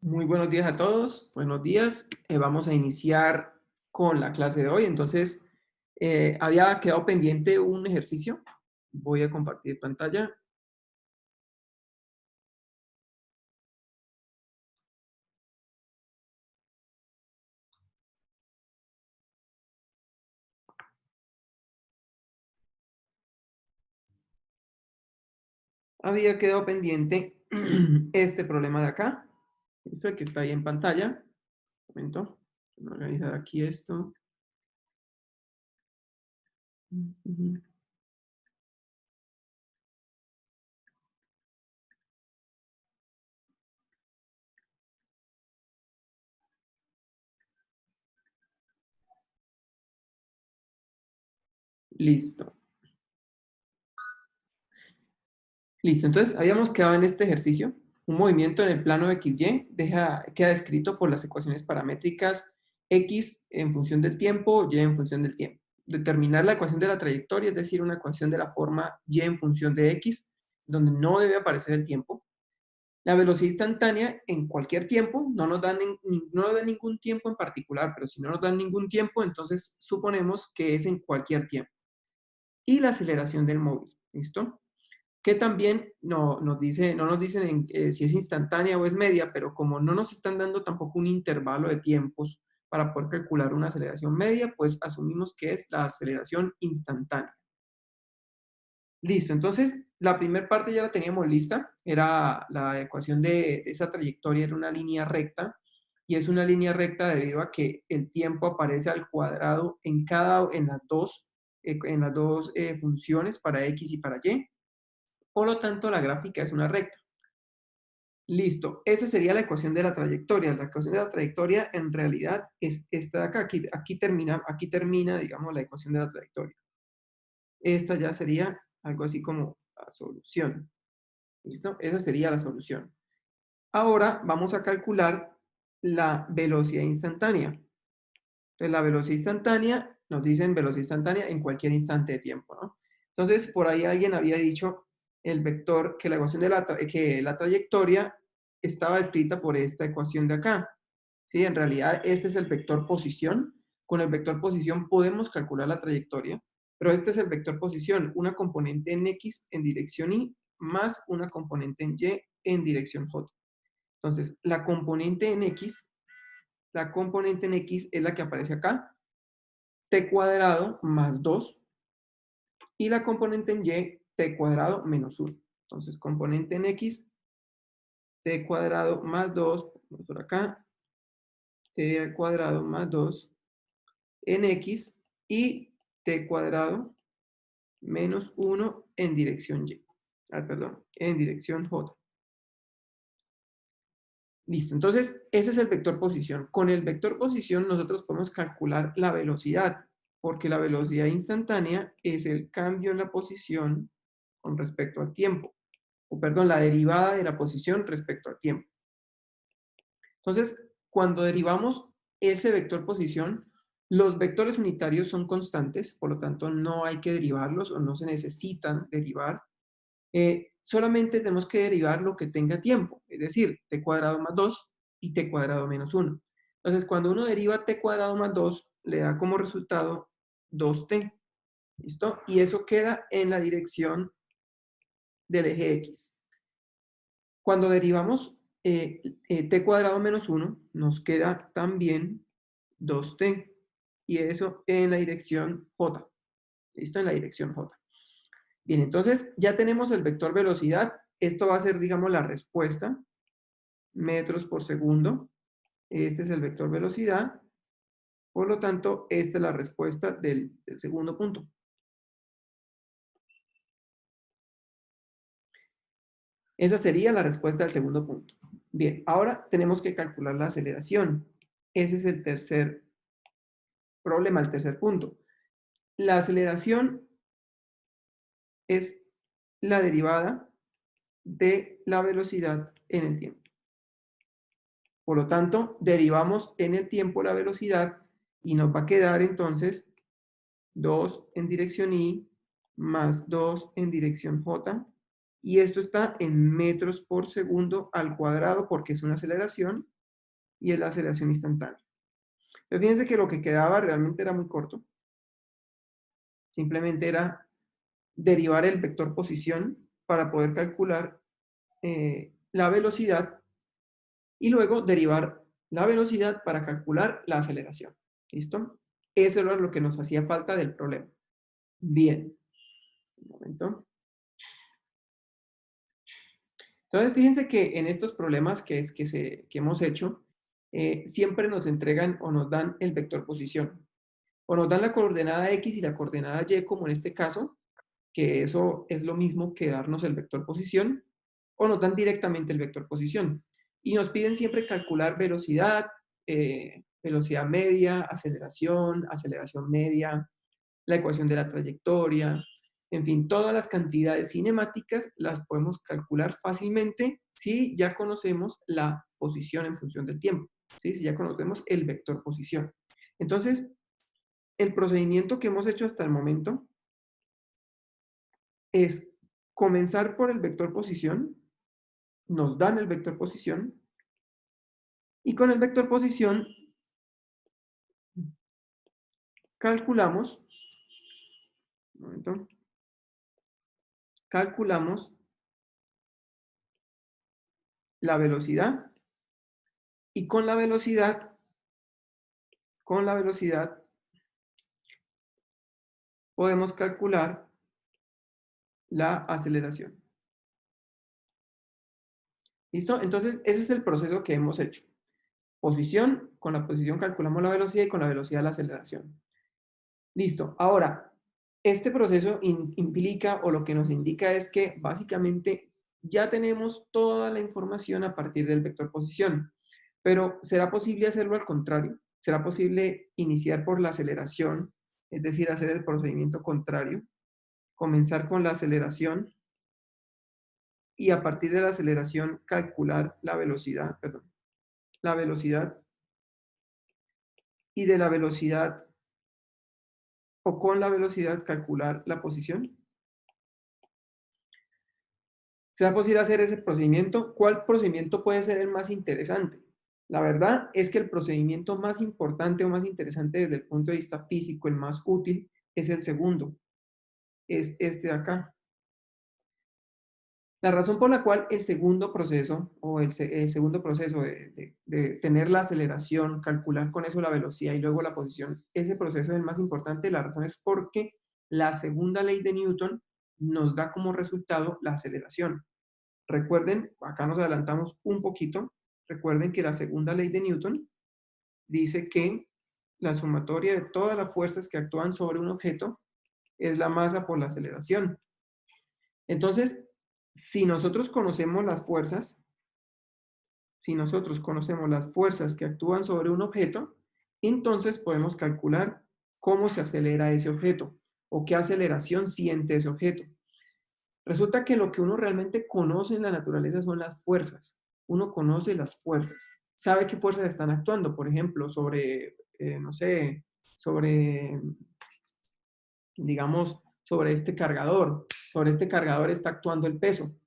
Muy buenos días a todos. Buenos días. Vamos a iniciar con la clase de hoy. Entonces, había quedado pendiente un ejercicio. Voy a compartir pantalla. Había quedado pendiente este problema de acá. Esto que está ahí en pantalla. Un momento. Voy a organizar aquí esto. Ujú. Listo. Listo, entonces habíamos quedado en este ejercicio. Un movimiento en el plano XY queda descrito por las ecuaciones paramétricas X en función del tiempo, Y en función del tiempo. Determinar la ecuación de la trayectoria, es decir, una ecuación de la forma Y en función de X, donde no debe aparecer el tiempo. La velocidad instantánea en cualquier tiempo, no nos dan ningún tiempo en particular, pero si no nos dan ningún tiempo, entonces suponemos que es en cualquier tiempo. Y la aceleración del móvil, ¿listo? Que también no nos dicen si es instantánea o es media, pero como no nos están dando tampoco un intervalo de tiempos para poder calcular una aceleración media, pues asumimos que es la aceleración instantánea. Listo, entonces la primera parte ya la teníamos lista, era la ecuación de esa trayectoria, era una línea recta, y es una línea recta debido a que el tiempo aparece al cuadrado en las dos funciones, para X y para Y. Por lo tanto, la gráfica es una recta. Listo, esa sería la ecuación de la trayectoria. La ecuación de la trayectoria en realidad es esta de acá. Aquí termina, digamos, la ecuación de la trayectoria. Esta ya sería algo así como la solución. ¿Listo? Esa sería la solución. Ahora vamos a calcular la velocidad instantánea. Entonces, la velocidad instantánea, nos dicen velocidad instantánea en cualquier instante de tiempo, ¿no? Entonces, por ahí alguien había dicho el vector, que la ecuación que la trayectoria estaba escrita por esta ecuación de acá. ¿Sí? En realidad, este es el vector posición. Con el vector posición podemos calcular la trayectoria, pero este es el vector posición, una componente en X en dirección Y más una componente en Y en dirección J. Entonces, la componente en X es la que aparece acá, t cuadrado más 2, y la componente en Y, t cuadrado menos 1. Entonces, componente en X, t cuadrado más 2, por acá, t al cuadrado más 2 en X, y t cuadrado menos 1 en dirección Y. Perdón, en dirección J. Listo, entonces ese es el vector posición. Con el vector posición nosotros podemos calcular la velocidad, porque la velocidad instantánea es el cambio en la posición con respecto al tiempo, o perdón, la derivada de la posición respecto al tiempo. Entonces, cuando derivamos ese vector posición, los vectores unitarios son constantes, por lo tanto no hay que derivarlos o no se necesitan derivar. Solamente tenemos que derivar lo que tenga tiempo, es decir, t cuadrado más 2 y t cuadrado menos 1. Entonces, cuando uno deriva t cuadrado más 2, le da como resultado 2t. ¿Listo? Y eso queda en la dirección del eje X. Cuando derivamos t cuadrado menos 1, nos queda también 2t. Y eso en la dirección J. ¿Listo? En la dirección J. Bien, entonces ya tenemos el vector velocidad. Esto va a ser, digamos, la respuesta, metros por segundo. Este es el vector velocidad. Por lo tanto, esta es la respuesta del segundo punto. Esa sería la respuesta del segundo punto. Bien, ahora tenemos que calcular la aceleración. Ese es el tercer problema, el tercer punto. La aceleración es la derivada de la velocidad en el tiempo. Por lo tanto, derivamos en el tiempo la velocidad y nos va a quedar entonces 2 en dirección Y más 2 en dirección J. Y esto está en metros por segundo al cuadrado porque es una aceleración y es la aceleración instantánea. Pero fíjense que lo que quedaba realmente era muy corto. Simplemente era derivar el vector posición para poder calcular la velocidad y luego derivar la velocidad para calcular la aceleración. ¿Listo? Eso era lo que nos hacía falta del problema. Bien. Un momento. Entonces, fíjense que en estos problemas que hemos hecho, siempre nos entregan o nos dan el vector posición. O nos dan la coordenada X y la coordenada Y, como en este caso, que eso es lo mismo que darnos el vector posición, o nos dan directamente el vector posición. Y nos piden siempre calcular velocidad, velocidad media, aceleración, aceleración media, la ecuación de la trayectoria, en fin, todas las cantidades cinemáticas las podemos calcular fácilmente si ya conocemos la posición en función del tiempo, ¿sí? Si ya conocemos el vector posición. Entonces, el procedimiento que hemos hecho hasta el momento es comenzar por el vector posición, nos dan el vector posición, y con el vector posición calculamos, un momento, calculamos la velocidad, y con la velocidad podemos calcular la aceleración. ¿Listo? Entonces, ese es el proceso que hemos hecho. Posición, con la posición calculamos la velocidad y con la velocidad la aceleración. Listo. Ahora, este proceso implica o lo que nos indica es que básicamente ya tenemos toda la información a partir del vector posición. Pero ¿será posible hacerlo al contrario? ¿Será posible iniciar por la aceleración, es decir, hacer el procedimiento contrario? Comenzar con la aceleración y a partir de la aceleración calcular la velocidad, perdón, la velocidad y de la velocidad o con la velocidad calcular la posición. ¿Será posible hacer ese procedimiento? ¿Cuál procedimiento puede ser el más interesante? La verdad es que el procedimiento más importante o más interesante desde el punto de vista físico, el más útil, es el segundo, es este de acá. La razón por la cual el segundo proceso, o el segundo proceso de tener la aceleración, calcular con eso la velocidad y luego la posición, ese proceso es el más importante, la razón es porque la segunda ley de Newton nos da como resultado la aceleración. Recuerden, acá nos adelantamos un poquito, recuerden que la segunda ley de Newton dice que la sumatoria de todas las fuerzas que actúan sobre un objeto es la masa por la aceleración. Entonces, si nosotros conocemos las fuerzas, si nosotros conocemos las fuerzas que actúan sobre un objeto, entonces podemos calcular cómo se acelera ese objeto o qué aceleración siente ese objeto. Resulta que lo que uno realmente conoce en la naturaleza son las fuerzas. Uno conoce las fuerzas, sabe qué fuerzas están actuando, por ejemplo, sobre, no sé, sobre, digamos, sobre este cargador está actuando el peso,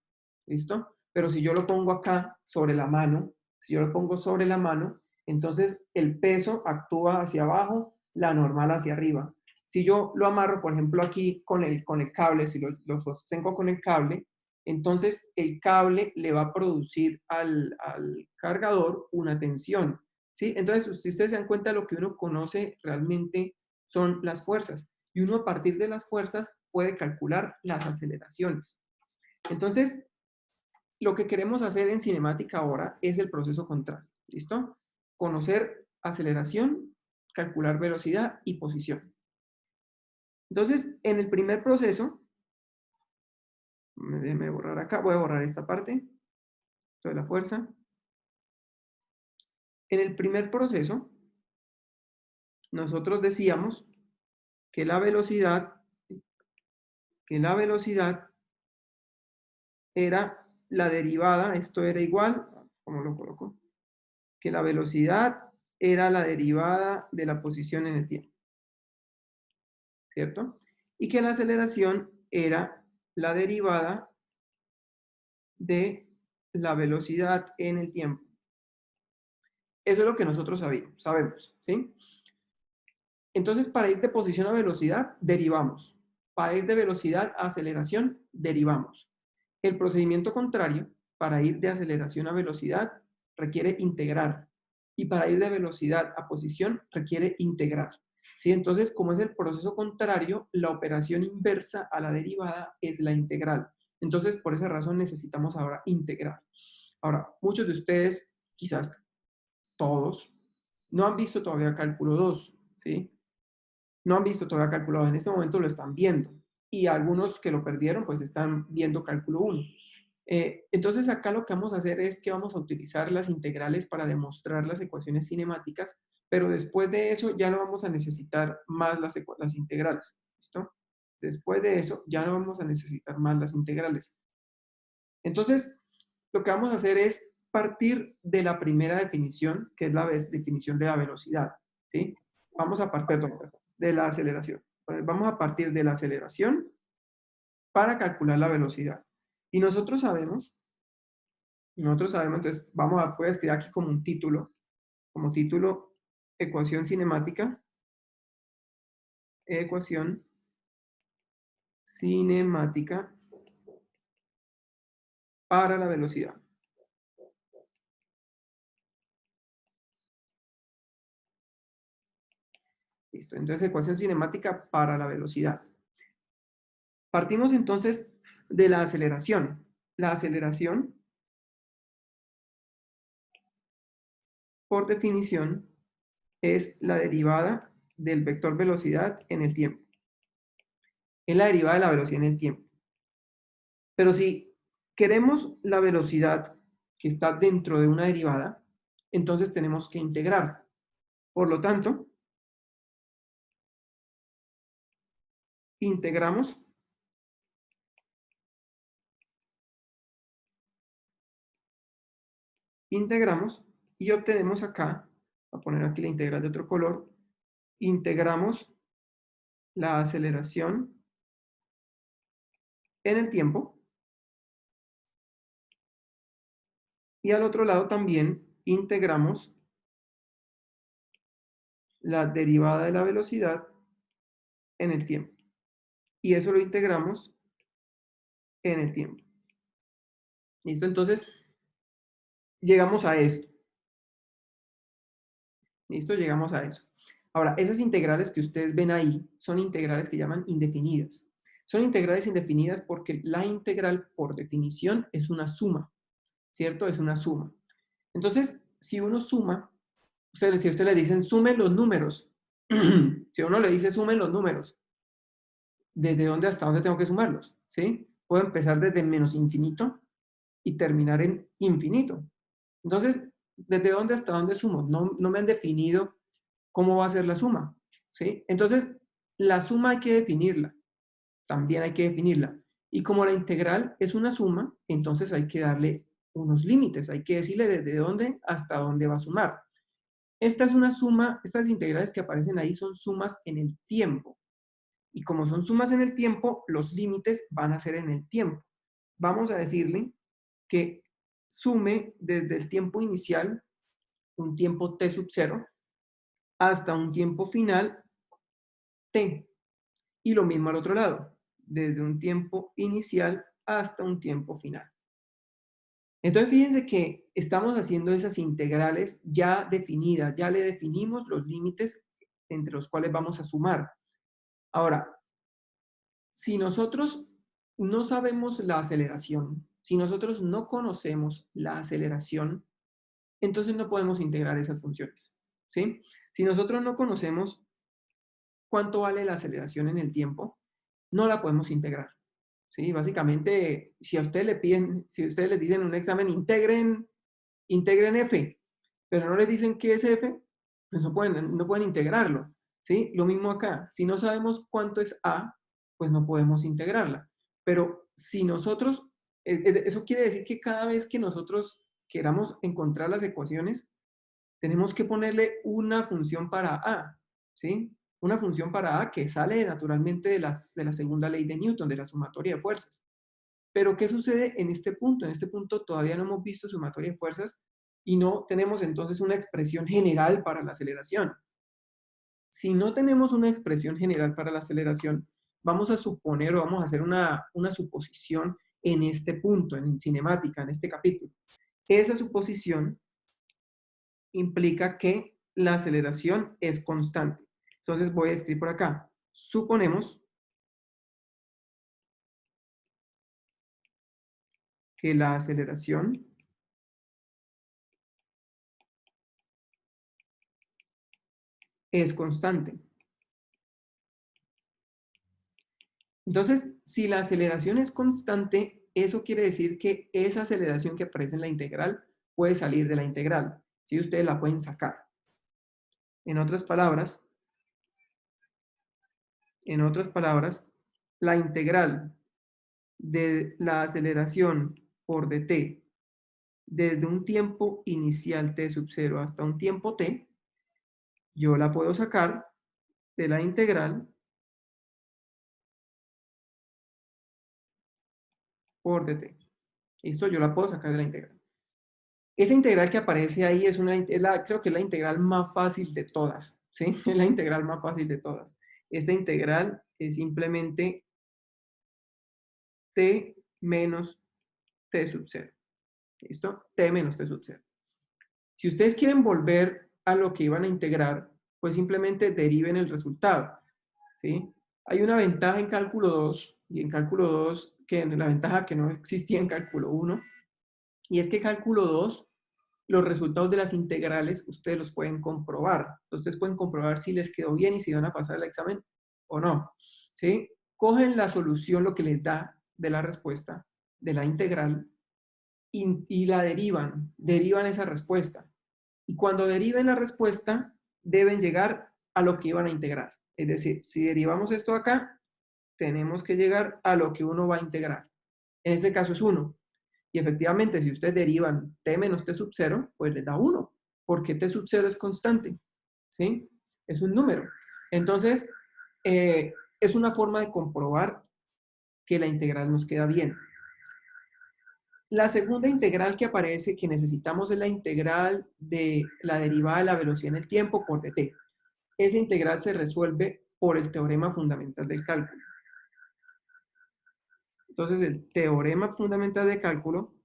¿listo? Pero si yo lo pongo acá sobre la mano, si yo lo pongo sobre la mano, entonces el peso actúa hacia abajo, la normal hacia arriba. Si yo lo amarro, por ejemplo, aquí con el cable, si lo sostengo con el cable, entonces el cable le va a producir al cargador una tensión, ¿sí? Entonces, si ustedes se dan cuenta, lo que uno conoce realmente son las fuerzas. Y uno a partir de las fuerzas puede calcular las aceleraciones. Entonces, lo que queremos hacer en cinemática ahora es el proceso contrario, ¿listo? Conocer aceleración, calcular velocidad y posición. Entonces, en el primer proceso, déjeme borrar acá, voy a borrar esta parte, toda la fuerza. En el primer proceso, nosotros decíamos que la velocidad, era la derivada, esto era igual, ¿cómo lo coloco? Que la velocidad era la derivada de la posición en el tiempo, ¿cierto? Y que la aceleración era la derivada de la velocidad en el tiempo. Eso es lo que nosotros sabemos, ¿sí? Entonces, para ir de posición a velocidad, derivamos. Para ir de velocidad a aceleración, derivamos. El procedimiento contrario, para ir de aceleración a velocidad, requiere integrar. Y para ir de velocidad a posición, requiere integrar. ¿Sí? Entonces, como es el proceso contrario, la operación inversa a la derivada es la integral. Entonces, por esa razón necesitamos ahora integrar. Ahora, muchos de ustedes, quizás todos, no han visto todavía cálculo 2, ¿sí? No han visto todavía cálculo 2, en este momento lo están viendo. Y algunos que lo perdieron, pues están viendo cálculo 1. Entonces acá lo que vamos a hacer es que vamos a utilizar las integrales para demostrar las ecuaciones cinemáticas, pero después de eso ya no vamos a necesitar más las integrales. ¿Listo? Después de eso ya no vamos a necesitar más las integrales. Entonces, lo que vamos a hacer es partir de la primera definición, que es la definición de la velocidad. ¿Sí? Vamos a partir, de la aceleración. Entonces, vamos a partir de la aceleración para calcular la velocidad. Y nosotros sabemos, entonces voy a escribir aquí como título, ecuación cinemática para la velocidad. Listo, entonces ecuación cinemática para la velocidad. Partimos entonces de la aceleración. La aceleración, por definición, es la derivada del vector velocidad en el tiempo. Es la derivada de la velocidad en el tiempo. Pero si queremos la velocidad que está dentro de una derivada, entonces tenemos que integrar. Por lo tanto, integramos y obtenemos acá, voy a poner aquí la integral de otro color, integramos la aceleración en el tiempo y al otro lado también integramos la derivada de la velocidad en el tiempo. Y eso lo integramos en el tiempo. ¿Listo? Entonces, llegamos a esto. ¿Listo? Llegamos a eso. Ahora, esas integrales que ustedes ven ahí son integrales que llaman indefinidas. Son integrales indefinidas porque la integral, por definición, es una suma, ¿cierto? Es una suma. Entonces, si uno suma, si a usted le dicen sume los números, si a uno le dice sumen los números, ¿desde dónde hasta dónde tengo que sumarlos? ¿Sí? Puedo empezar desde menos infinito y terminar en infinito. Entonces, ¿desde dónde hasta dónde sumo? No me han definido cómo va a ser la suma, ¿sí? Entonces, la suma hay que definirla, también hay que definirla. Y como la integral es una suma, entonces hay que darle unos límites, hay que decirle desde dónde hasta dónde va a sumar. Esta es una suma, estas integrales que aparecen ahí son sumas en el tiempo. Y como son sumas en el tiempo, los límites van a ser en el tiempo. Vamos a decirle que sume desde el tiempo inicial, un tiempo t sub 0, hasta un tiempo final t. Y lo mismo al otro lado, desde un tiempo inicial hasta un tiempo final. Entonces fíjense que estamos haciendo esas integrales ya definidas, ya le definimos los límites entre los cuales vamos a sumar. Ahora, si nosotros no sabemos la aceleración, si nosotros no conocemos la aceleración, entonces no podemos integrar esas funciones, ¿sí? Si nosotros no conocemos cuánto vale la aceleración en el tiempo, no la podemos integrar. ¿Sí? Básicamente, si a ustedes le piden, si ustedes les dicen en un examen, integren F, pero no les dicen qué es F, pues no pueden integrarlo. ¿Sí? Lo mismo acá. Si no sabemos cuánto es A, pues no podemos integrarla. Pero si nosotros, eso quiere decir que cada vez que nosotros queramos encontrar las ecuaciones, tenemos que ponerle una función para A, ¿sí? Una función para A que sale naturalmente de la segunda ley de Newton, de la sumatoria de fuerzas. Pero ¿qué sucede en este punto? En este punto todavía no hemos visto sumatoria de fuerzas y no tenemos entonces una expresión general para la aceleración. Si no tenemos una expresión general para la aceleración, vamos a suponer o vamos a hacer una suposición en este punto, en cinemática, en este capítulo. Esa suposición implica que la aceleración es constante. Entonces voy a escribir por acá. Suponemos que la aceleración es constante. Entonces, si la aceleración es constante, eso quiere decir que esa aceleración que aparece en la integral puede salir de la integral. Si ustedes la pueden sacar. En otras palabras, la integral de la aceleración por dt desde un tiempo inicial t sub 0 hasta un tiempo t, yo la puedo sacar de la integral por dt. ¿Listo? Yo la puedo sacar de la integral. Esa integral que aparece ahí creo que es la integral más fácil de todas, ¿sí? Es la integral más fácil de todas. Esta integral es simplemente t menos t sub 0. ¿Listo? T menos t sub 0. Si ustedes quieren volver a lo que iban a integrar, pues simplemente deriven el resultado, ¿sí? Hay una ventaja en cálculo 2 y en cálculo 2, que la ventaja que no existía en cálculo 1, y es que cálculo 2, los resultados de las integrales, ustedes los pueden comprobar. Ustedes pueden comprobar si les quedó bien y si van a pasar el examen o no, ¿sí? Cogen la solución, lo que les da de la respuesta de la integral, y la derivan esa respuesta. Y cuando deriven la respuesta, deben llegar a lo que iban a integrar. Es decir, si derivamos esto acá, tenemos que llegar a lo que uno va a integrar. En este caso es 1. Y efectivamente, si ustedes derivan t menos t sub 0, pues les da 1, porque t sub 0 es constante, ¿sí? Es un número. Entonces, es una forma de comprobar que la integral nos queda bien. La segunda integral que aparece, que necesitamos, es la integral de la derivada de la velocidad en el tiempo por dt. Esa integral se resuelve por el teorema fundamental del cálculo. Entonces, el teorema fundamental de cálculo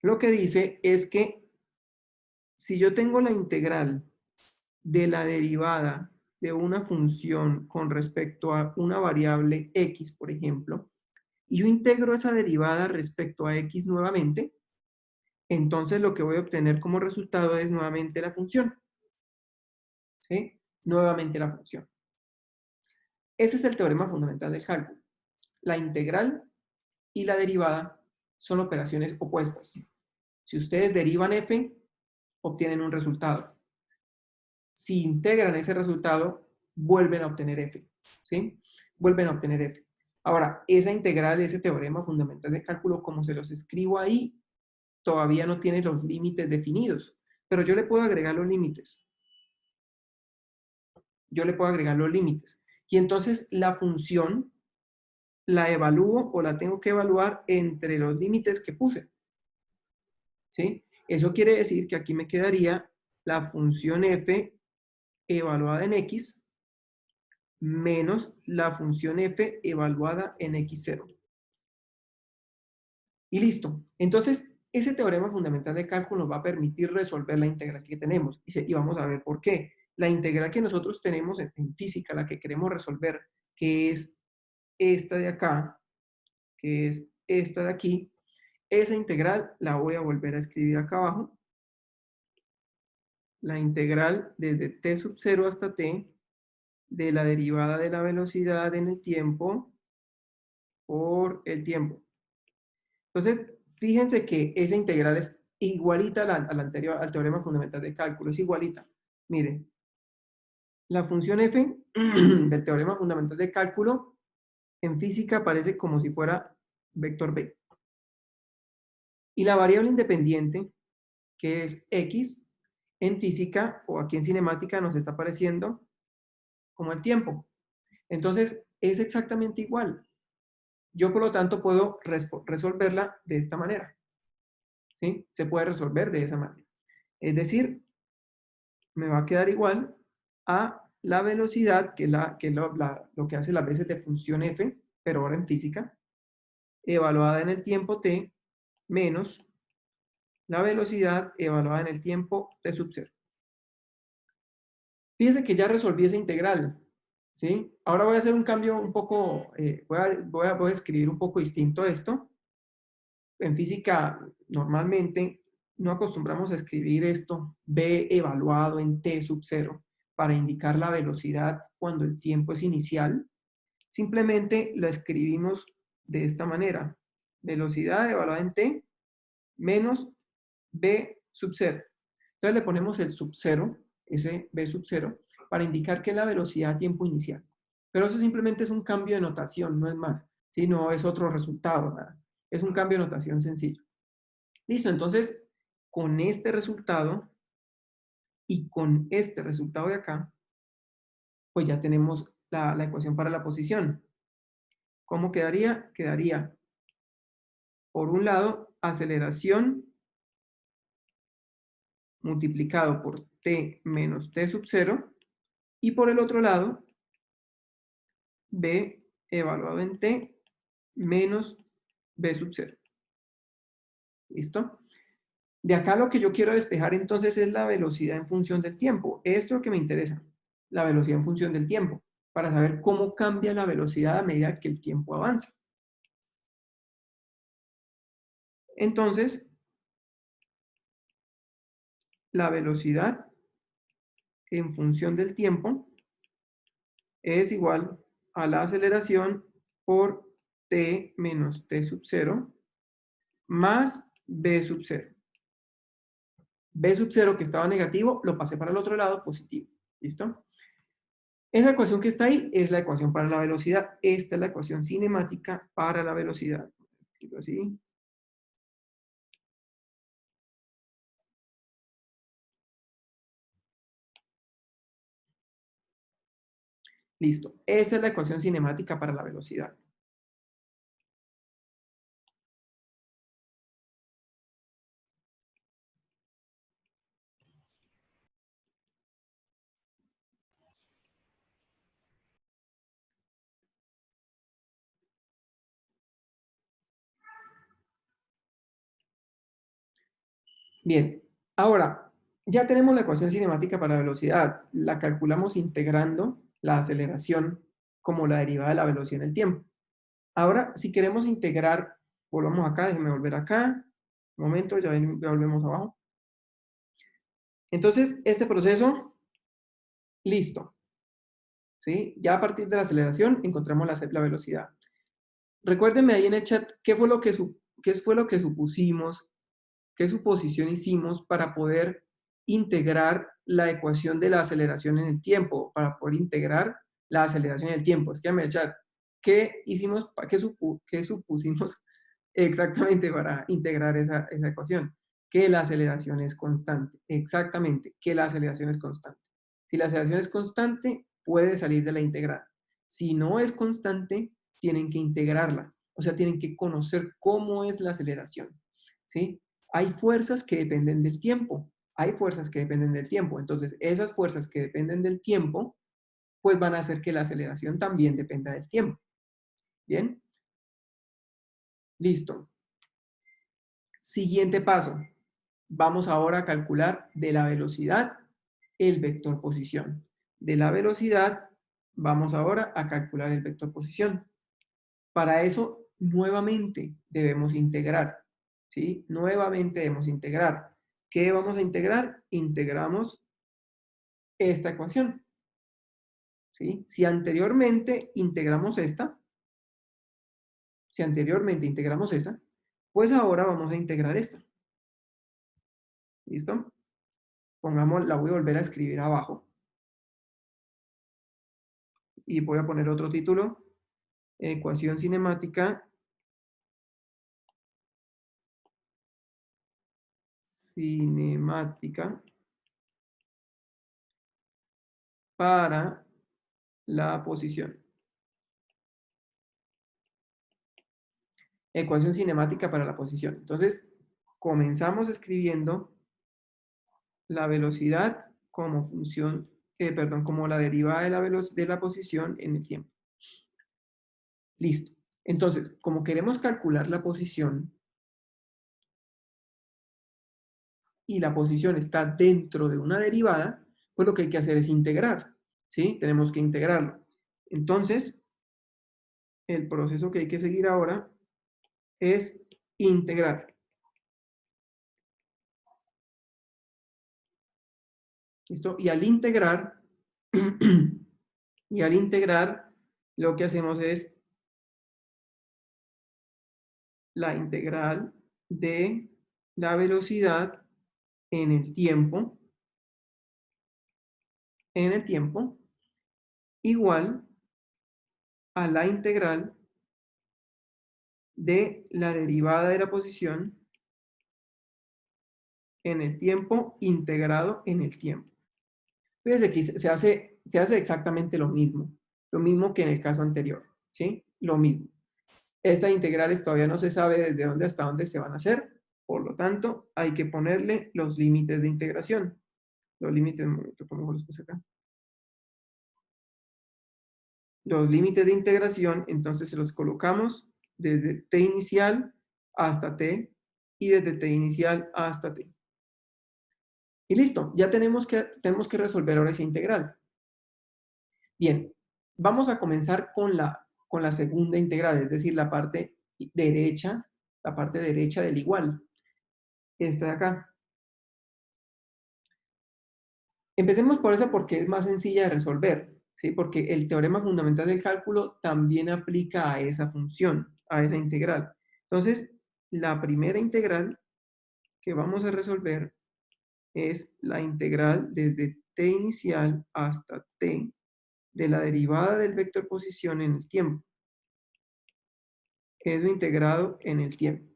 lo que dice es que si yo tengo la integral de la derivada de una función con respecto a una variable x, por ejemplo, y yo integro esa derivada respecto a x nuevamente, entonces lo que voy a obtener como resultado es nuevamente la función. ¿Sí? Nuevamente la función. Ese es el teorema fundamental del cálculo. La integral y la derivada son operaciones opuestas. Si ustedes derivan f, obtienen un resultado. Si integran ese resultado, vuelven a obtener f. ¿Sí? Vuelven a obtener f. Ahora, esa integral de ese teorema fundamental del cálculo, como se los escribo ahí, todavía no tiene los límites definidos. Pero yo le puedo agregar los límites. Y entonces la función la evalúo o la tengo que evaluar entre los límites que puse. ¿Sí? Eso quiere decir que aquí me quedaría la función f evaluada en x menos la función f evaluada en x0. Y listo. Entonces, ese teorema fundamental de cálculo nos va a permitir resolver la integral que tenemos. Y vamos a ver por qué. la integral que nosotros tenemos en física, la que queremos resolver, que es esta de acá, que es esta de aquí, esa integral la voy a volver a escribir acá abajo. La integral desde t sub 0 hasta t de la derivada de la velocidad en el tiempo por el tiempo. Entonces, fíjense que esa integral es igualita a la anterior, al teorema fundamental de cálculo, es igualita. Miren, la función f del teorema fundamental de cálculo en física aparece como si fuera vector b. Y la variable independiente, que es x, en física o aquí en cinemática nos está apareciendo como el tiempo. Entonces, es exactamente igual. Yo, por lo tanto, puedo resolverla de esta manera. ¿Sí? Se puede resolver de esa manera. Es decir, me va a quedar igual a la velocidad, que es lo que hace las veces de función f, pero ahora en física, evaluada en el tiempo t, menos la velocidad evaluada en el tiempo t sub 0. Fíjense que ya resolví esa integral, ¿sí? Ahora voy a hacer un cambio un poco, voy a escribir un poco distinto esto. En física, normalmente, no acostumbramos a escribir esto, b evaluado en t sub 0, para indicar la velocidad cuando el tiempo es inicial. Simplemente lo escribimos de esta manera. Velocidad evaluada en t menos b sub 0. Entonces le ponemos el sub 0, ese b sub 0, para indicar que es la velocidad a tiempo inicial. Pero eso simplemente es un cambio de notación, no es más. ¿Sí? No es otro resultado, nada. Es un cambio de notación sencillo. Listo, entonces, con este resultado y con este resultado de acá, pues ya tenemos la ecuación para la posición. ¿Cómo quedaría? Quedaría, por un lado, aceleración multiplicado por t menos t sub 0, y por el otro lado, b evaluado en t menos b sub 0. ¿Listo? De acá lo que yo quiero despejar entonces es la velocidad en función del tiempo. Esto es lo que me interesa, la velocidad en función del tiempo, para saber cómo cambia la velocidad a medida que el tiempo avanza. Entonces, la velocidad en función del tiempo es igual a la aceleración por t menos t sub 0 más b sub 0. B sub 0 que estaba negativo, lo pasé para el otro lado, positivo. ¿Listo? Esa ecuación que está ahí es la ecuación para la velocidad. Esta es la ecuación cinemática para la velocidad. Escribo así. Listo. Esa es la ecuación cinemática para la velocidad. Bien. Ahora, ya tenemos la ecuación cinemática para la velocidad. La calculamos integrando la aceleración como la derivada de la velocidad en el tiempo. Ahora, si queremos integrar, volvamos acá, déjenme volver acá. Un momento, ya volvemos abajo. Entonces, este proceso, listo. ¿Sí? Ya a partir de la aceleración encontramos la velocidad. Recuérdenme ahí en el chat qué fue lo que supusimos, qué suposición hicimos para poder integrar la ecuación de la aceleración en el tiempo, para poder integrar la aceleración en el tiempo. Escríbanme en el chat. ¿Qué hicimos, qué supusimos exactamente para integrar esa ecuación? Que la aceleración es constante. Exactamente, que la aceleración es constante. Si la aceleración es constante, puede salir de la integral. Si no es constante, tienen que integrarla. O sea, tienen que conocer cómo es la aceleración. ¿Sí? Hay fuerzas que dependen del tiempo. Hay fuerzas que dependen del tiempo. Entonces, esas fuerzas que dependen del tiempo, pues van a hacer que la aceleración también dependa del tiempo. ¿Bien? Listo. Siguiente paso. Vamos ahora a calcular de la velocidad el vector posición. De la velocidad, vamos ahora a calcular el vector posición. Para eso, nuevamente debemos integrar, ¿sí? Nuevamente debemos integrar. ¿Qué vamos a integrar? Integramos esta ecuación, ¿sí? Si anteriormente integramos esta, si anteriormente integramos esa, pues ahora vamos a integrar esta. ¿Listo? Pongamos, la voy a volver a escribir abajo. Y voy a poner otro título. Ecuación cinemática. Cinemática para la posición. Ecuación cinemática para la posición. Entonces, comenzamos escribiendo la velocidad como función, perdón, como la derivada de de la posición en el tiempo. Listo. Entonces, como queremos calcular la posición y la posición está dentro de una derivada, pues lo que hay que hacer es integrar, ¿sí? Tenemos que integrarlo. Entonces, el proceso que hay que seguir ahora es integrar. ¿Listo? Y al integrar, lo que hacemos es la integral de la velocidad en el tiempo, igual a la integral de la derivada de la posición en el tiempo integrado en el tiempo. Fíjense que se hace exactamente lo mismo que en el caso anterior, ¿sí? Lo mismo. Estas integrales todavía no se sabe desde dónde hasta dónde se van a hacer, por lo tanto, hay que ponerle los límites de integración. Los límites, un momento, ¿cómo los puse acá? Los límites de integración, entonces se los colocamos desde t inicial hasta t y desde t inicial hasta t. Y listo, ya tenemos que resolver ahora esa integral. Bien, vamos a comenzar con la segunda integral, es decir, la parte derecha del igual. Esta de acá. Empecemos por esa porque es más sencilla de resolver, ¿sí? Porque el teorema fundamental del cálculo también aplica a esa función, a esa integral. Entonces, la primera integral que vamos a resolver es la integral desde t inicial hasta t de la derivada del vector posición en el tiempo. Eso integrado en el tiempo.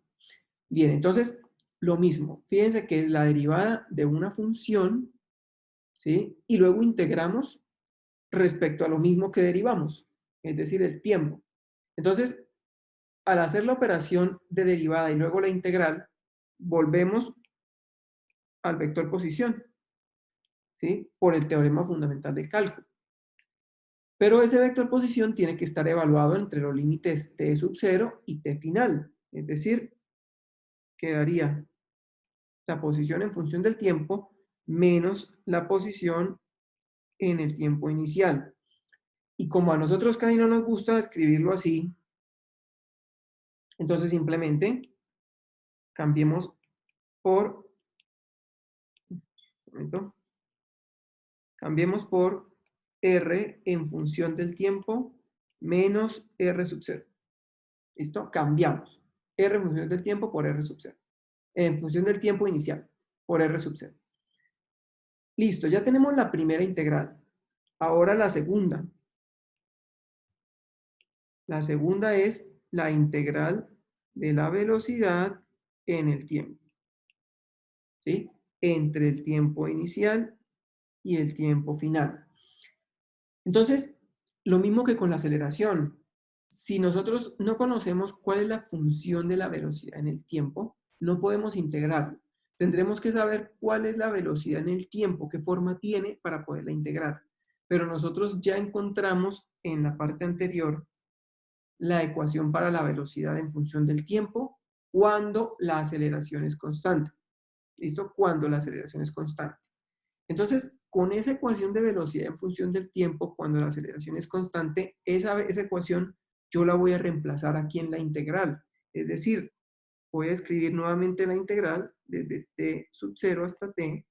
Bien, entonces, lo mismo. Fíjense que es la derivada de una función, ¿sí? Y luego integramos respecto a lo mismo que derivamos, es decir, el tiempo. Entonces, al hacer la operación de derivada y luego la integral, volvemos al vector posición, ¿sí? Por el teorema fundamental del cálculo. Pero ese vector posición tiene que estar evaluado entre los límites t sub 0 y t final. Es decir, quedaría la posición en función del tiempo menos la posición en el tiempo inicial. Y como a nosotros casi no nos gusta escribirlo así, entonces simplemente cambiemos por, un momento, cambiemos por R en función del tiempo menos R sub 0. ¿Listo? Cambiamos. R en función del tiempo por R sub 0. En función del tiempo inicial por R sub 0. Listo, ya tenemos la primera integral. Ahora la segunda. La segunda es la integral de la velocidad en el tiempo, ¿sí? Entre el tiempo inicial y el tiempo final. Entonces, lo mismo que con la aceleración. Si nosotros no conocemos cuál es la función de la velocidad en el tiempo, no podemos integrarlo. Tendremos que saber cuál es la velocidad en el tiempo, qué forma tiene para poderla integrar. Pero nosotros ya encontramos en la parte anterior la ecuación para la velocidad en función del tiempo cuando la aceleración es constante. ¿Listo? Cuando la aceleración es constante. Entonces, con esa ecuación de velocidad en función del tiempo, cuando la aceleración es constante, esa ecuación yo la voy a reemplazar aquí en la integral. Es decir, voy a escribir nuevamente la integral desde t sub 0 hasta t,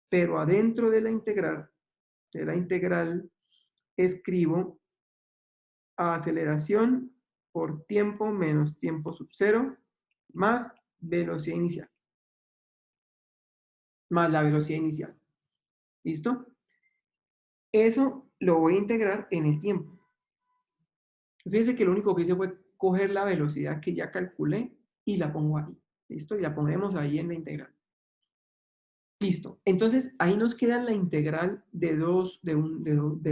pero adentro de la integral escribo aceleración por tiempo menos tiempo sub 0 más velocidad inicial, más la velocidad inicial. ¿Listo? Eso lo voy a integrar en el tiempo. Fíjense que lo único que hice fue coger la velocidad que ya calculé y la pongo ahí. ¿Listo? Y la ponemos ahí en la integral. Listo. Entonces, ahí nos queda la integral de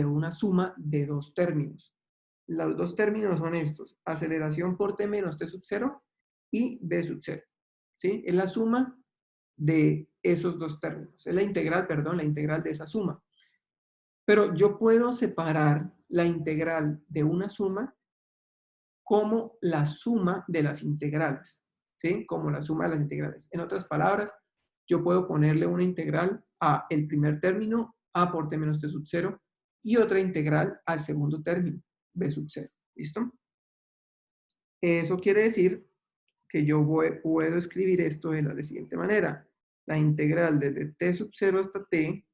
una suma de dos términos. Los dos términos son estos. Aceleración por t menos t sub 0 y b sub 0. ¿Sí? Es la suma de esos dos términos. Es la integral, perdón, la integral de esa suma. Pero yo puedo separar la integral de una suma como la suma de las integrales, ¿sí? Como la suma de las integrales. En otras palabras, yo puedo ponerle una integral a el primer término, a por t menos t sub 0, y otra integral al segundo término, b sub 0. ¿Listo? Eso quiere decir que yo puedo escribir esto de la siguiente manera. La integral desde t sub 0 hasta t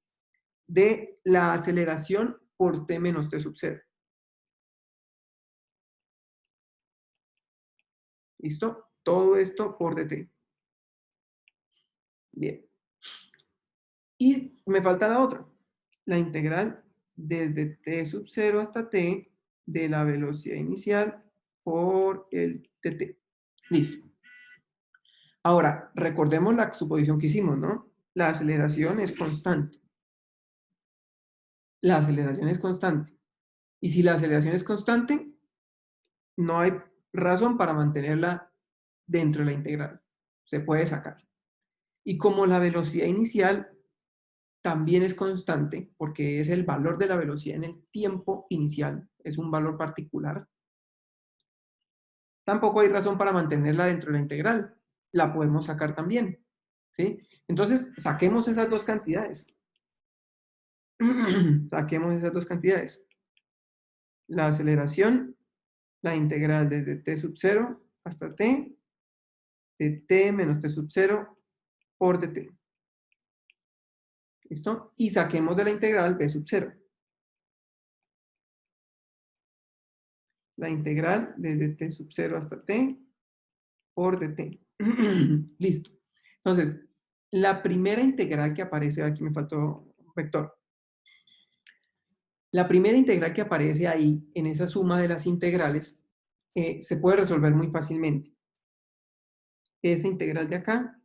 de la aceleración por t menos t sub 0. ¿Listo? Todo esto por dt. Bien. Y me falta la otra. La integral desde t sub 0 hasta t de la velocidad inicial por el dt. Listo. Ahora, recordemos la suposición que hicimos, ¿no? La aceleración es constante. La aceleración es constante. Y si la aceleración es constante, no hay razón para mantenerla dentro de la integral. Se puede sacar. Y como la velocidad inicial también es constante, porque es el valor de la velocidad en el tiempo inicial, es un valor particular, tampoco hay razón para mantenerla dentro de la integral. La podemos sacar también, ¿sí? Entonces, saquemos esas dos cantidades. Saquemos esas dos cantidades. La aceleración, la integral desde t sub 0 hasta t, de t menos t sub 0 por dt. ¿Listo? Y saquemos de la integral b sub 0. La integral desde t sub 0 hasta t por dt. Listo. Entonces, la primera integral que aparece, aquí me faltó un vector. La primera integral que aparece ahí, en esa suma de las integrales, se puede resolver muy fácilmente. Esa integral de acá,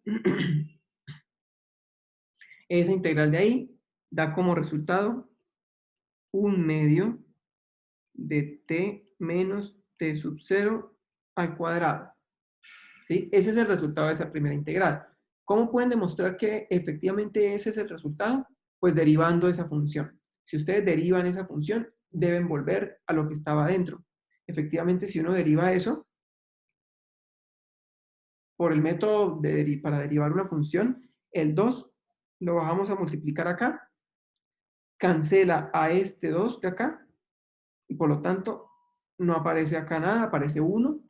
esa integral de ahí, da como resultado 1/2 de t menos t sub 0 al cuadrado. ¿Sí? Ese es el resultado de esa primera integral. ¿Cómo pueden demostrar que efectivamente ese es el resultado? Pues derivando esa función. Si ustedes derivan esa función, deben volver a lo que estaba adentro. Efectivamente, si uno deriva eso, por el método para derivar una función, el 2 lo bajamos a multiplicar acá, cancela a este 2 de acá, y por lo tanto no aparece acá nada, aparece 1,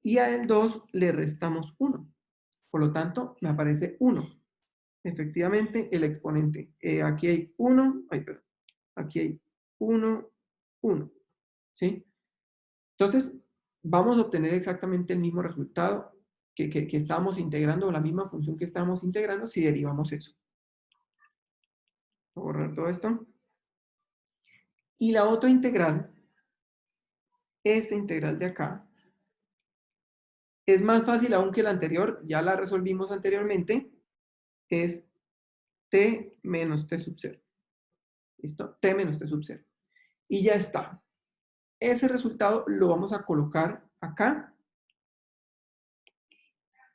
y a el 2 le restamos 1. Por lo tanto, me aparece 1. Efectivamente, el exponente. Aquí hay 1, perdón, aquí hay 1, 1. ¿Sí? Entonces, vamos a obtener exactamente el mismo resultado que estábamos integrando, o la misma función que estábamos integrando, si derivamos eso. Voy a borrar todo esto. Y la otra integral, esta integral de acá, es más fácil aún que la anterior, ya la resolvimos anteriormente, es t menos t sub 0. ¿Listo? T menos t sub 0. Y ya está. Ese resultado lo vamos a colocar acá.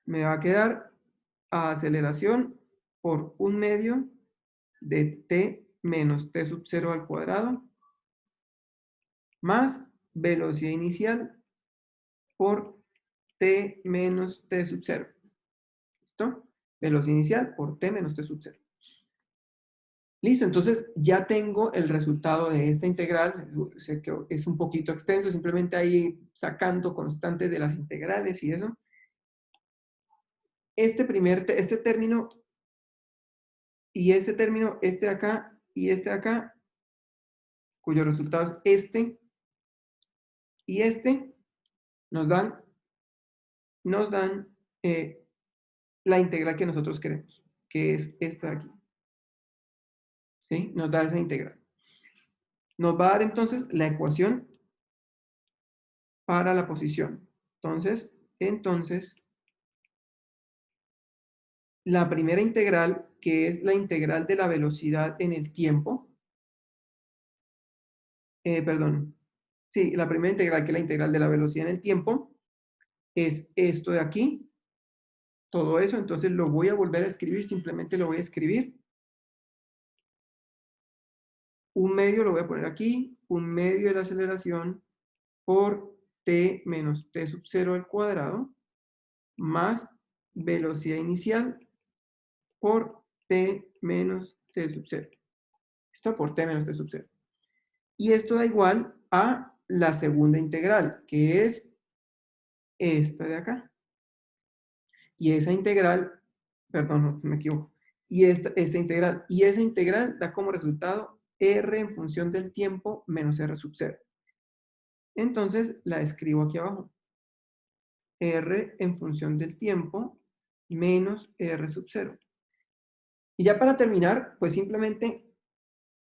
Me va a quedar aceleración por 1/2 de t menos t sub 0 al cuadrado más velocidad inicial por t menos t sub 0. ¿Listo? Velocidad inicial por t menos t sub 0. Listo, entonces ya tengo el resultado de esta integral. Sé que es un poquito extenso, simplemente ahí sacando constantes de las integrales y eso. Este término y este término, este de acá y este de acá, cuyo resultado es este y este, nos dan, nos dan la integral que nosotros queremos, que es esta de aquí. ¿Sí? Nos da esa integral. Nos va a dar entonces la ecuación para la posición. Entonces, la primera integral, que es la integral de la velocidad en el tiempo, perdón, sí, la primera integral, que es la integral de la velocidad en el tiempo, es esto de aquí, todo eso, entonces lo voy a volver a escribir, simplemente lo voy a escribir. Un medio lo voy a poner aquí, un medio de la aceleración por t menos t sub 0 al cuadrado, más velocidad inicial por t menos t sub 0. Esto por t menos t sub 0. Y esto da igual a la segunda integral, que es esta de acá. Y esa integral, perdón, no me equivoco, y esta integral, y esa integral da como resultado r en función del tiempo menos r sub 0. Entonces la escribo aquí abajo. R en función del tiempo menos r sub 0. Y ya para terminar, pues simplemente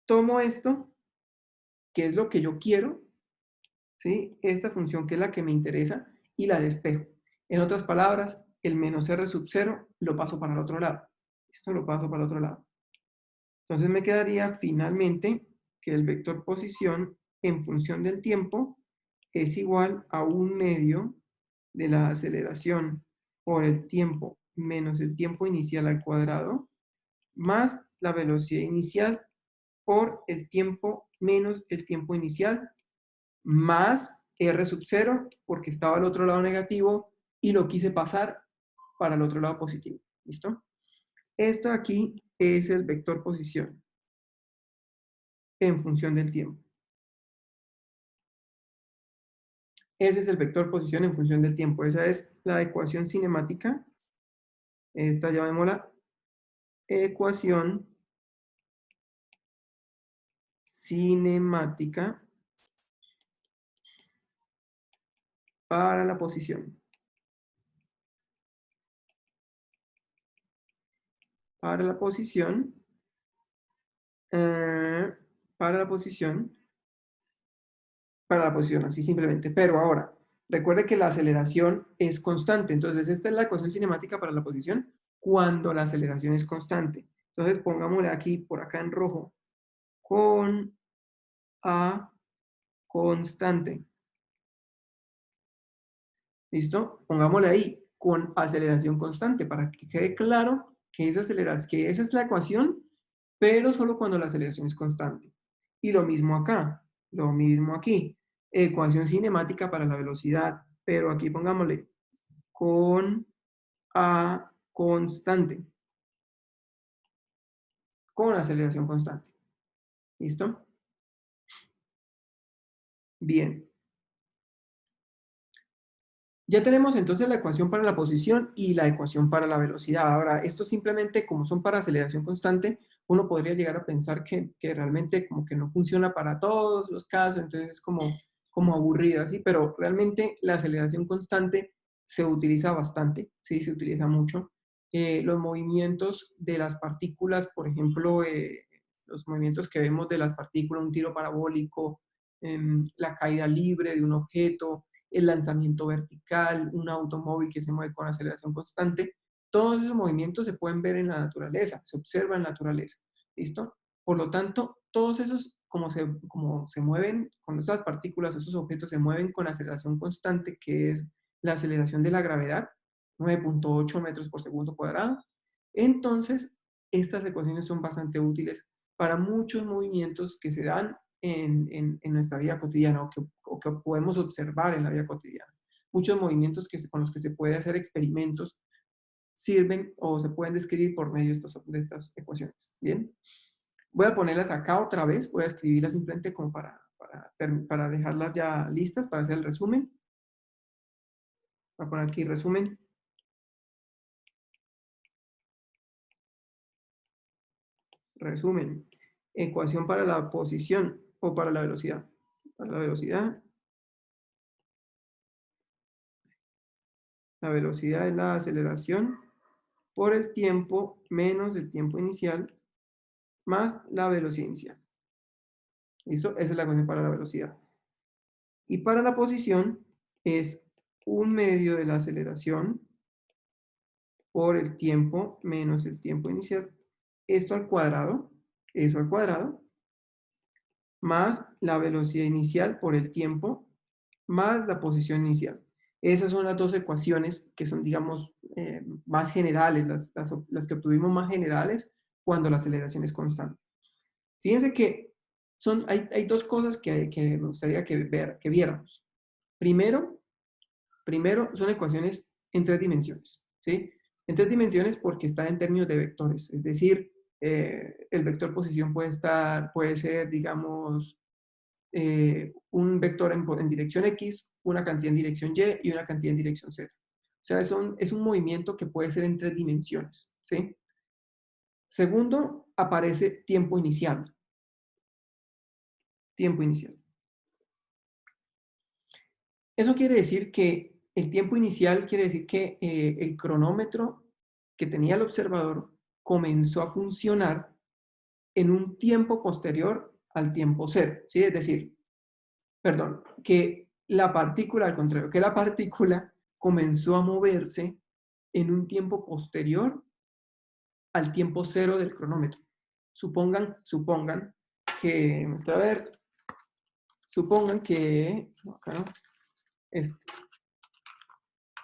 tomo esto, que es lo que yo quiero, ¿sí? Esta función que es la que me interesa, y la despejo. En otras palabras, el menos r sub 0 lo paso para el otro lado. Esto lo paso para el otro lado. Entonces me quedaría finalmente que el vector posición en función del tiempo es igual a un medio de la aceleración por el tiempo menos el tiempo inicial al cuadrado, más la velocidad inicial por el tiempo menos el tiempo inicial, más r sub 0, porque estaba al otro lado negativo y lo quise pasar para el otro lado positivo. ¿Listo? Esto aquí es el vector posición en función del tiempo. Ese es el vector posición en función del tiempo. Esa es la ecuación cinemática. Esta llamémosla ecuación cinemática para la posición. Para la posición, eh, para la posición, así simplemente. Pero ahora, recuerde que la aceleración es constante. Entonces, esta es la ecuación cinemática para la posición cuando la aceleración es constante. Entonces, pongámosle aquí, por acá en rojo, con A constante. ¿Listo? Pongámosle ahí, con aceleración constante, para que quede claro que que esa es la ecuación, pero solo cuando la aceleración es constante. Y lo mismo acá, lo mismo aquí. Ecuación cinemática para la velocidad, pero aquí pongámosle con A constante, con aceleración constante. ¿Listo? Bien. Ya tenemos entonces la ecuación para la posición y la ecuación para la velocidad. Ahora, esto simplemente, como son para aceleración constante, uno podría llegar a pensar que realmente como que no funciona para todos los casos, entonces es como aburrida, ¿sí? Pero realmente la aceleración constante se utiliza bastante, ¿sí? Se utiliza mucho. Los movimientos de las partículas, por ejemplo, los movimientos que vemos de las partículas, un tiro parabólico, la caída libre de un objeto, el lanzamiento vertical, un automóvil que se mueve con aceleración constante, todos esos movimientos se pueden ver en la naturaleza, se observa en la naturaleza, ¿listo? Por lo tanto, todos esos, como se mueven, cuando esas partículas, esos objetos se mueven con aceleración constante, que es la aceleración de la gravedad, 9.8 metros por segundo cuadrado, entonces estas ecuaciones son bastante útiles para muchos movimientos que se dan en nuestra vida cotidiana o que podemos observar en la vida cotidiana. Muchos movimientos con los que se puede hacer experimentos sirven o se pueden describir por medio de estas ecuaciones. ¿Bien? Voy a ponerlas acá otra vez, voy a escribirlas simplemente como para dejarlas ya listas para hacer el resumen. Voy a poner aquí resumen. Resumen. Ecuación para la posición o para la velocidad. Para la velocidad es la aceleración por el tiempo menos el tiempo inicial más la velocidad inicial. ¿Listo? Esa es la ecuación para la velocidad. Y para la posición es 1/2 de la aceleración por el tiempo menos el tiempo inicial. Esto al cuadrado, eso al cuadrado, más la velocidad inicial por el tiempo, más la posición inicial. Esas son las dos ecuaciones que son, digamos, más generales, las que obtuvimos más generales cuando la aceleración es constante. Fíjense que hay dos cosas que me gustaría que viéramos. Primero, son ecuaciones en 3 dimensiones, ¿sí? En 3 dimensiones porque está en términos de vectores, es decir, el vector posición puede ser, digamos, un vector en dirección X, una cantidad en dirección Y y una cantidad en dirección Z. O sea, es un movimiento que puede ser en 3 dimensiones, ¿sí? Segundo, aparece tiempo inicial. Tiempo inicial. Eso quiere decir que el tiempo inicial quiere decir que el cronómetro que tenía el observador comenzó a funcionar en un tiempo posterior al tiempo cero, ¿sí? Es decir, perdón, que la partícula, al contrario, que la partícula comenzó a moverse en un tiempo posterior al tiempo cero del cronómetro. Supongan que, vamos a ver, supongan que, acá no, este,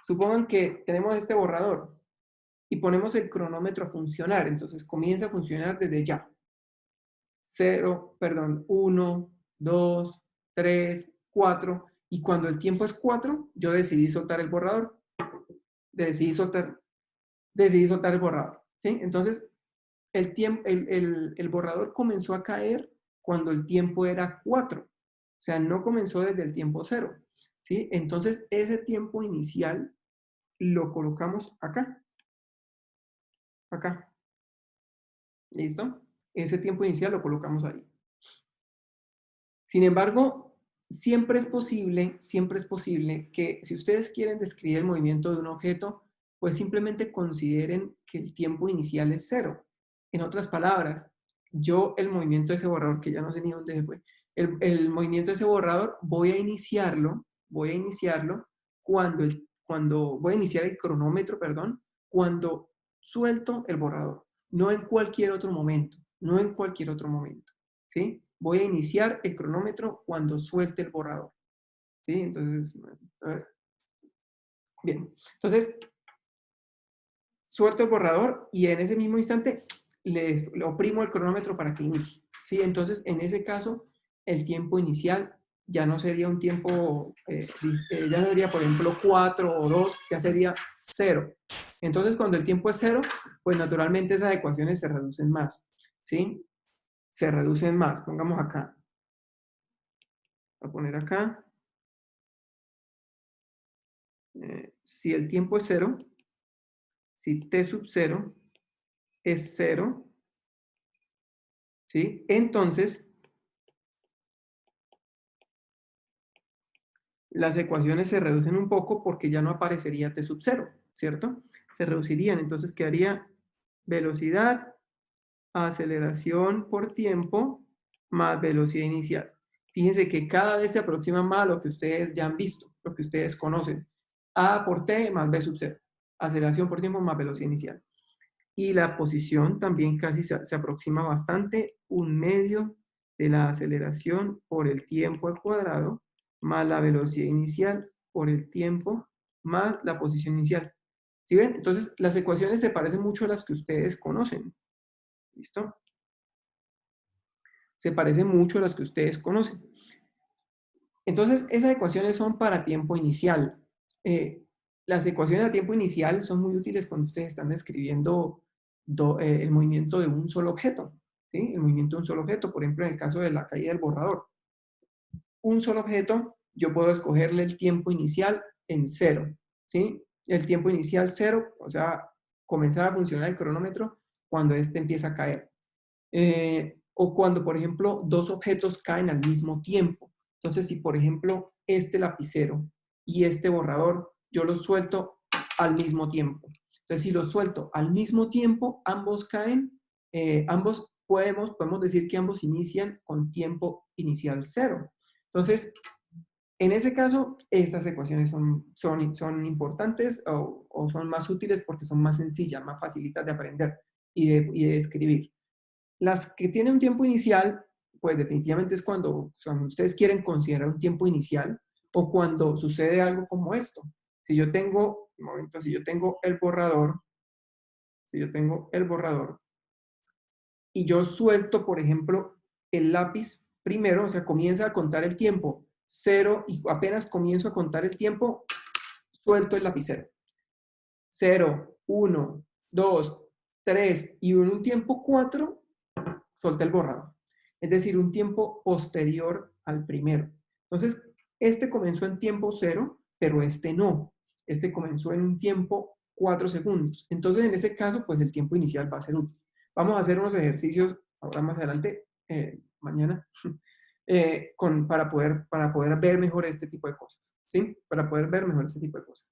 supongan que tenemos este borrador y ponemos el cronómetro a funcionar, entonces comienza a funcionar desde ya. 0, perdón, 1, 2, 3, 4, y cuando el tiempo es 4, yo decidí soltar el borrador. Decidí soltar el borrador, ¿sí? Entonces, el borrador comenzó a caer cuando el tiempo era 4, o sea, no comenzó desde el tiempo 0, ¿sí? Entonces, ese tiempo inicial lo colocamos acá, acá, ¿listo? Ese tiempo inicial lo colocamos ahí. Sin embargo, siempre es posible que si ustedes quieren describir el movimiento de un objeto, pues simplemente consideren que el tiempo inicial es 0. En otras palabras, yo el movimiento de ese borrador, que ya no sé ni dónde fue, el movimiento de ese borrador voy a iniciarlo voy a iniciar el cronómetro, perdón, cuando suelto el borrador, no en cualquier otro momento, no en cualquier otro momento, ¿sí? Voy a iniciar el cronómetro cuando suelte el borrador, ¿sí? Entonces, a ver. Bien, entonces, suelto el borrador y en ese mismo instante le oprimo el cronómetro para que inicie, ¿sí? Entonces, en ese caso, el tiempo inicial ya no sería un tiempo, ya no sería, por ejemplo, 4 o 2, ya sería 0. Entonces, cuando el tiempo es 0, pues naturalmente esas ecuaciones se reducen más, ¿sí? Se reducen más. Pongamos acá. Voy a poner acá. Si el tiempo es 0, si t sub 0 es 0, ¿sí? Entonces, las ecuaciones se reducen un poco porque ya no aparecería t sub 0, ¿cierto? Se reducirían, entonces quedaría velocidad, aceleración por tiempo, más velocidad inicial. Fíjense que cada vez se aproxima más a lo que ustedes ya han visto, lo que ustedes conocen. A por t más b sub 0. Aceleración por tiempo más velocidad inicial. Y la posición también casi se aproxima bastante, 1/2 de la aceleración por el tiempo al cuadrado, más la velocidad inicial por el tiempo, más la posición inicial. ¿Sí ven? Entonces, las ecuaciones se parecen mucho a las que ustedes conocen. ¿Listo? Se parecen mucho a las que ustedes conocen. Entonces, esas ecuaciones son para tiempo inicial. Las ecuaciones a tiempo inicial son muy útiles cuando ustedes están describiendo el movimiento de un solo objeto. ¿sí? El movimiento de un solo objeto, por ejemplo, en el caso de la caída del borrador. Un solo objeto, yo puedo escogerle el tiempo inicial en 0, ¿sí? El tiempo inicial 0, o sea, comenzar a funcionar el cronómetro cuando este empieza a caer. O cuando, por ejemplo, dos objetos caen al mismo tiempo. Entonces, si, por ejemplo, este lapicero y este borrador, yo los suelto al mismo tiempo. Entonces, si los suelto al mismo tiempo, ambos caen, ambos podemos decir que ambos inician con tiempo inicial 0. Entonces, en ese caso, estas ecuaciones son importantes o son más útiles porque son más sencillas, más facilitas de aprender y de escribir. Las que tienen un tiempo inicial, pues definitivamente es cuando ustedes quieren considerar un tiempo inicial o cuando sucede algo como esto. Si yo tengo, un momento, si yo tengo el borrador, y yo suelto, por ejemplo, el lápiz primero, o sea, comienza a contar el tiempo, 0, y apenas comienzo a contar el tiempo, suelto el lapicero. 0, 1, 2, 3, y en un tiempo 4, solté el borrador. Es decir, un tiempo posterior al primero. Entonces, este comenzó en tiempo 0, pero este no. Este comenzó en un tiempo 4 segundos. Entonces, en ese caso, pues el tiempo inicial va a ser útil. Vamos a hacer unos ejercicios ahora más adelante, mañana, para poder ver mejor este tipo de cosas. ¿Sí? Para poder ver mejor este tipo de cosas.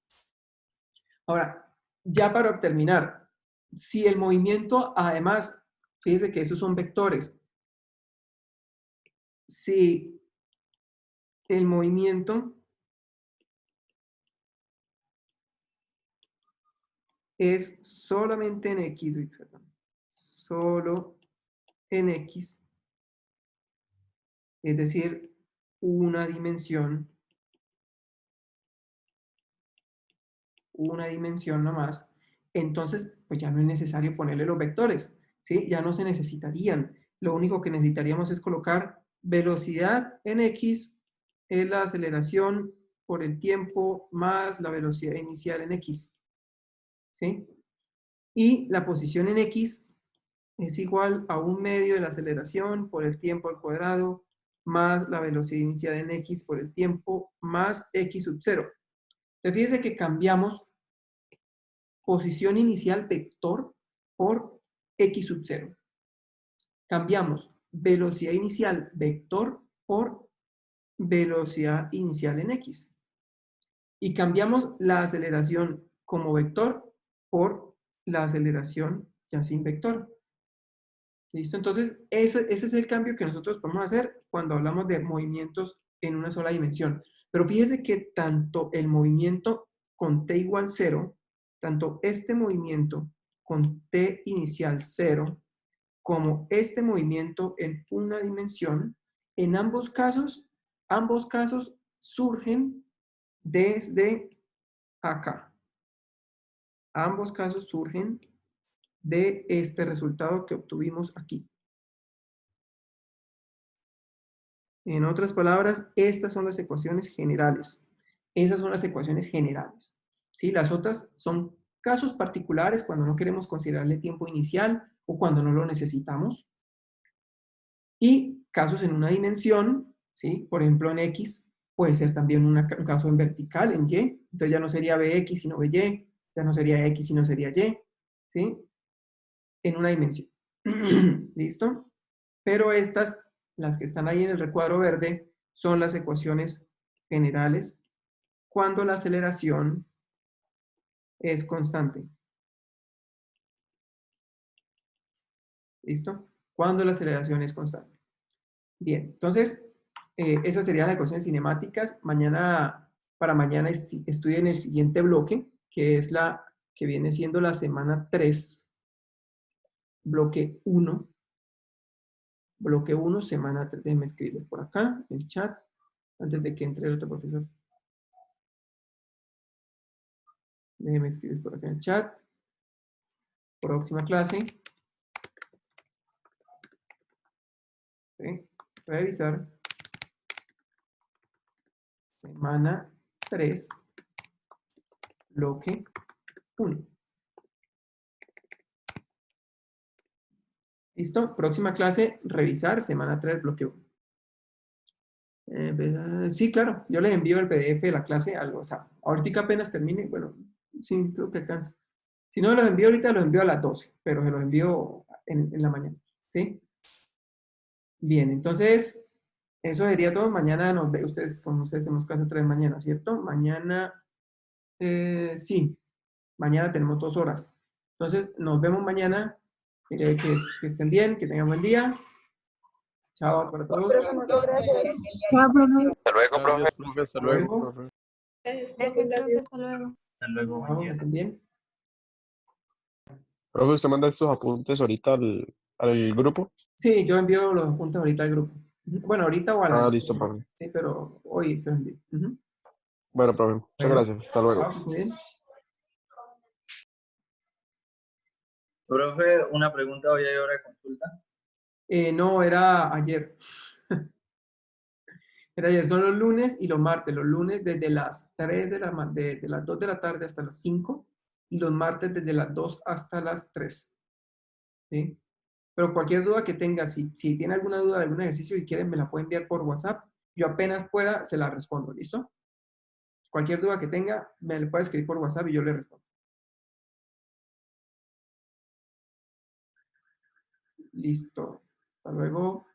Ahora, ya para terminar, si el movimiento, además, fíjense que esos son vectores. Si el movimiento es solamente en X, perdón, solo en X, es decir, una dimensión nomás, entonces pues ya no es necesario ponerle los vectores, ¿sí? Ya no se necesitarían. Lo único que necesitaríamos es colocar velocidad en X, es la aceleración por el tiempo más la velocidad inicial en X, ¿sí? Y la posición en X es igual a 1/2 de la aceleración por el tiempo al cuadrado más la velocidad inicial en X por el tiempo más X sub 0. Entonces fíjense que cambiamos posición inicial vector por X sub 0. Cambiamos velocidad inicial vector por velocidad inicial en X. Y cambiamos la aceleración como vector por la aceleración ya sin vector. ¿Listo? Entonces, ese es el cambio que nosotros podemos hacer cuando hablamos de movimientos en una sola dimensión. Pero fíjese que tanto el movimiento con t igual 0, tanto este movimiento con t inicial 0, como este movimiento en una dimensión, en ambos casos surgen desde acá. Ambos casos surgen de este resultado que obtuvimos aquí. En otras palabras, estas son las ecuaciones generales. Esas son las ecuaciones generales. ¿Sí? Las otras son casos particulares cuando no queremos considerarle tiempo inicial o cuando no lo necesitamos. Y casos en una dimensión, ¿sí? Por ejemplo, en X, puede ser también un caso en vertical, en Y. Entonces ya no sería Bx sino By, ya no sería X sino sería Y, ¿sí? En una dimensión. ¿Listo? Pero estas, las que están ahí en el recuadro verde, son las ecuaciones generales cuando la aceleración es constante. ¿Listo? Cuando la aceleración es constante. Bien, entonces, esas serían las ecuaciones cinemáticas. Para mañana estudien el siguiente bloque, que es la que viene siendo la semana 3, bloque 1. Bloque 1, semana 3. Déjenme escribirles por acá, en el chat, antes de que entre el otro profesor. Déjenme escribirles por acá en el chat. Próxima clase. ¿Sí? Revisar. Semana 3, bloque 1. ¿Listo? Próxima clase, revisar, semana 3, bloque 1. Sí, claro, yo les envío el PDF de la clase al WhatsApp. Ahorita apenas termine, bueno, sí, creo que alcanza. Si no los envío ahorita, los envío a las 12, pero se los envío en la mañana, ¿sí? Bien, entonces, eso sería todo. Mañana nos ve ustedes, con ustedes tenemos clase 3 mañana, ¿cierto? Mañana, sí, mañana tenemos 2 horas. Entonces, nos vemos mañana. Que estén bien, que tengan buen día. Chao para todos. Chao, profe. Hasta luego, profe. Gracias, profe. Hasta luego, profe. Gracias, profe. Hasta luego. Hasta luego, buen Chao, que día. estén bien. Profe, ¿usted manda estos apuntes ahorita al grupo? Sí, yo envío los puntos ahorita al grupo. Bueno, ahorita o a Ah, la... listo, profe. Sí, pero hoy se los envío. Bueno, profe, muchas Bueno, gracias. Hasta luego. chao, que estén bien. Profe, una pregunta, hoy hay hora de consulta. No, era ayer. Era ayer, son los lunes y los martes. Los lunes desde las 3 de las 2 de la tarde hasta las 5 y los martes desde las 2 hasta las 3. ¿Sí? Pero cualquier duda que tenga, si tiene alguna duda de algún ejercicio y quieren, me la puede enviar por WhatsApp. Yo apenas pueda, se la respondo. ¿Listo? Cualquier duda que tenga, me le puede escribir por WhatsApp y yo le respondo. Listo. Hasta luego.